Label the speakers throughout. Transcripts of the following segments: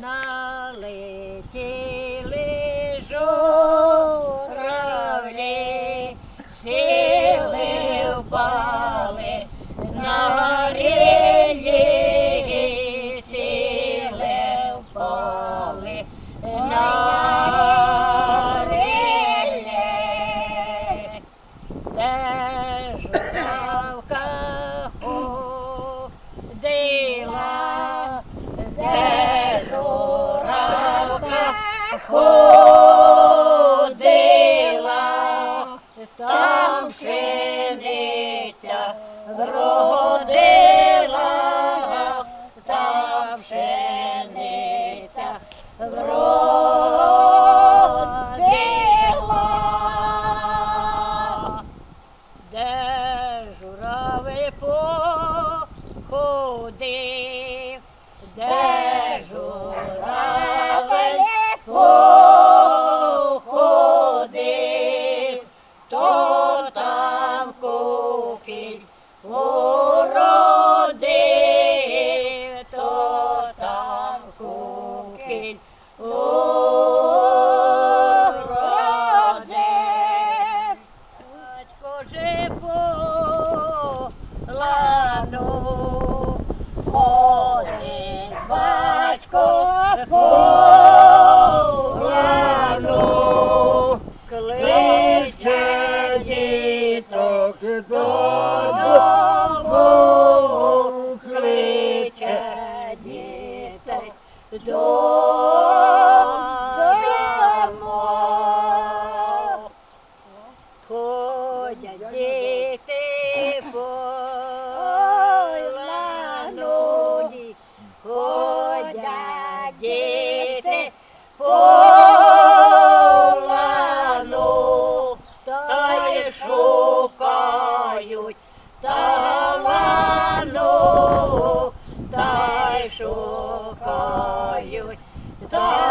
Speaker 1: налетіли журавлі, сіли впали на ріллі, сіли впали на ріллі. Де журавка ходила, де журавка ходила, там пшениця вродила, там пшениця вродила. Де журавель походив, де журавель походив, то там кукіль уродив, то там кукіль уродив. Батько же полану ходить, батько полану, кличе діток додому, кличе дітей додому. Ходять діти по лану, ходять діти по лану, та й шукають талану, та й шукають талану.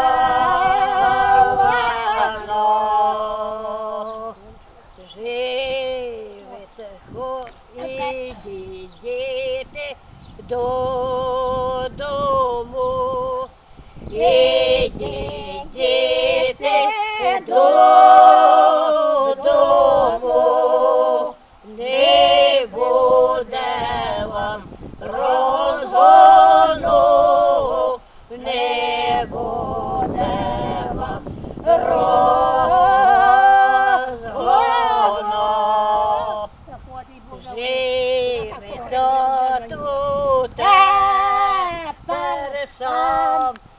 Speaker 1: Живете, ідіть, діти, додому, ідіть, діти, додому, не буде вам розгону, не буде